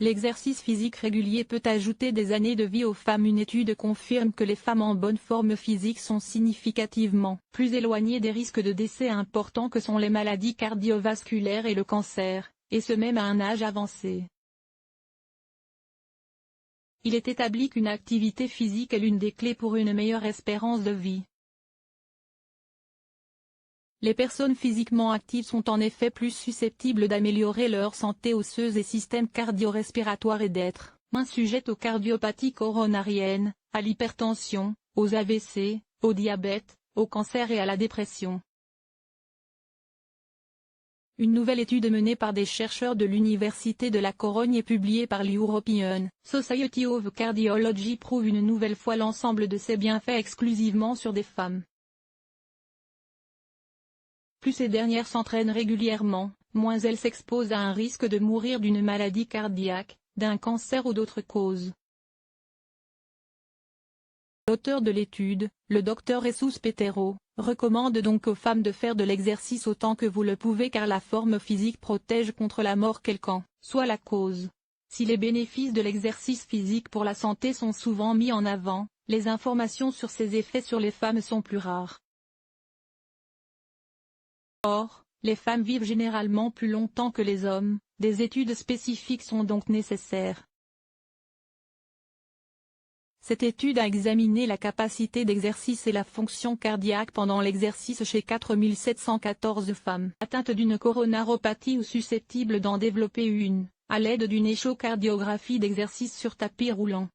L'exercice physique régulier peut ajouter des années de vie aux femmes. Une étude confirme que les femmes en bonne forme physique sont significativement plus éloignées des risques de décès importants que sont les maladies cardiovasculaires et le cancer, et ce même à un âge avancé. Il est établi qu'une activité physique est l'une des clés pour une meilleure espérance de vie. Les personnes physiquement actives sont en effet plus susceptibles d'améliorer leur santé osseuse et système cardio-respiratoire et d'être moins sujettes aux cardiopathies coronariennes, à l'hypertension, aux AVC, au diabète, au cancer et à la dépression. Une nouvelle étude menée par des chercheurs de l'Université de la Corogne et publiée par l'European Society of Cardiology prouve une nouvelle fois l'ensemble de ces bienfaits exclusivement sur des femmes. Plus ces dernières s'entraînent régulièrement, moins elles s'exposent à un risque de mourir d'une maladie cardiaque, d'un cancer ou d'autres causes. L'auteur de l'étude, le Dr Jesus Peteiro, recommande donc aux femmes de faire de l'exercice autant que vous le pouvez car la forme physique protège contre la mort quelle qu'en soit la cause. Si les bénéfices de l'exercice physique pour la santé sont souvent mis en avant, les informations sur ses effets sur les femmes sont plus rares. Or, les femmes vivent généralement plus longtemps que les hommes, des études spécifiques sont donc nécessaires. Cette étude a examiné la capacité d'exercice et la fonction cardiaque pendant l'exercice chez 4714 femmes atteintes d'une coronaropathie ou susceptibles d'en développer une, à l'aide d'une échocardiographie d'exercice sur tapis roulant.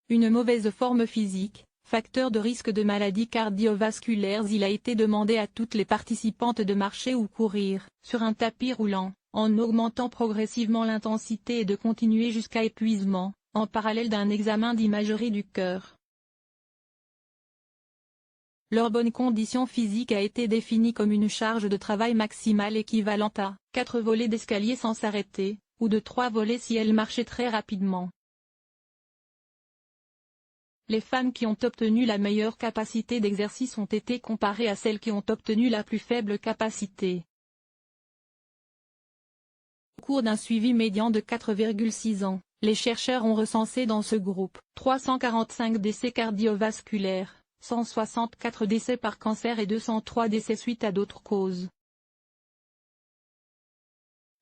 Une mauvaise forme physique, facteur de risque de maladies cardiovasculaires. Il a été demandé à toutes les participantes de marcher ou courir sur un tapis roulant, en augmentant progressivement l'intensité et de continuer jusqu'à épuisement, en parallèle d'un examen d'imagerie du cœur. Leur bonne condition physique a été définie comme une charge de travail maximale équivalente à 4 volées d'escalier sans s'arrêter, ou de 3 volées si elles marchaient très rapidement. Les femmes qui ont obtenu la meilleure capacité d'exercice ont été comparées à celles qui ont obtenu la plus faible capacité. Au cours d'un suivi médian de 4,6 ans, les chercheurs ont recensé dans ce groupe 345 décès cardiovasculaires, 164 décès par cancer et 203 décès suite à d'autres causes.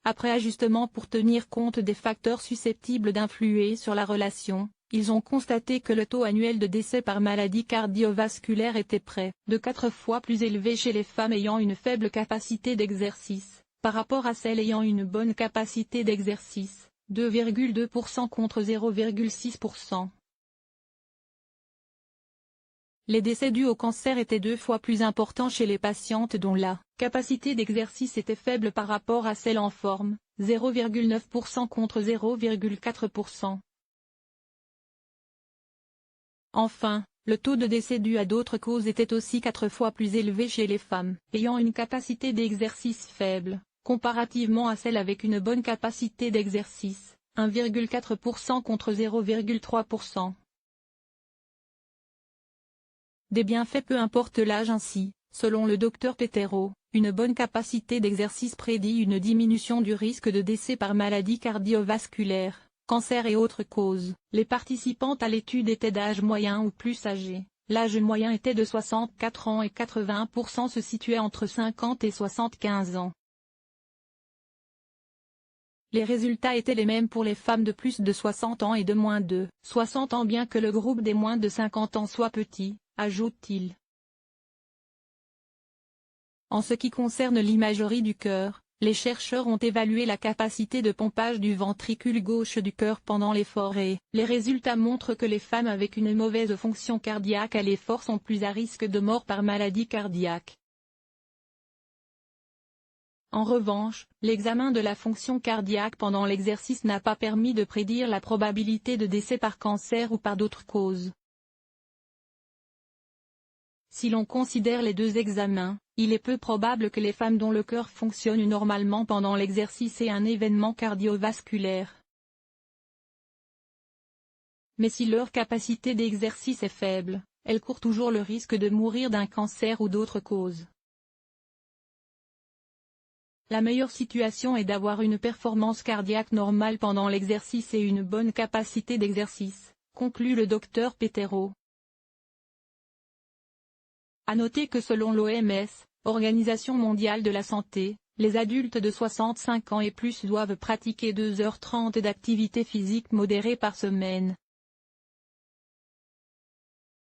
Après ajustement pour tenir compte des facteurs susceptibles d'influer sur la relation, ils ont constaté que le taux annuel de décès par maladie cardiovasculaire était près de 4 fois plus élevé chez les femmes ayant une faible capacité d'exercice, par rapport à celles ayant une bonne capacité d'exercice, 2,2% contre 0,6%. Les décès dus au cancer étaient 2 fois plus importants chez les patientes dont la capacité d'exercice était faible par rapport à celles en forme, 0,9% contre 0,4%. Enfin, le taux de décès dû à d'autres causes était aussi 4 fois plus élevé chez les femmes ayant une capacité d'exercice faible, comparativement à celles avec une bonne capacité d'exercice, 1,4% contre 0,3%. Des bienfaits peu importe l'âge ainsi, selon le Dr Peteiro, une bonne capacité d'exercice prédit une diminution du risque de décès par maladie cardiovasculaire, cancer et autres causes. Les participantes à l'étude étaient d'âge moyen ou plus âgées. L'âge moyen était de 64 ans et 81% se situaient entre 50 et 75 ans. Les résultats étaient les mêmes pour les femmes de plus de 60 ans et de moins de 60 ans bien que le groupe des moins de 50 ans soit petit, ajoute-t-il. En ce qui concerne l'imagerie du cœur, les chercheurs ont évalué la capacité de pompage du ventricule gauche du cœur pendant l'effort et les résultats montrent que les femmes avec une mauvaise fonction cardiaque à l'effort sont plus à risque de mort par maladie cardiaque. En revanche, l'examen de la fonction cardiaque pendant l'exercice n'a pas permis de prédire la probabilité de décès par cancer ou par d'autres causes. Si l'on considère les deux examens, il est peu probable que les femmes dont le cœur fonctionne normalement pendant l'exercice aient un événement cardiovasculaire. Mais si leur capacité d'exercice est faible, elles courent toujours le risque de mourir d'un cancer ou d'autres causes. La meilleure situation est d'avoir une performance cardiaque normale pendant l'exercice et une bonne capacité d'exercice, conclut le docteur Peteiro. À noter que selon l'OMS, Organisation mondiale de la santé, les adultes de 65 ans et plus doivent pratiquer 2h30 d'activité physique modérée par semaine.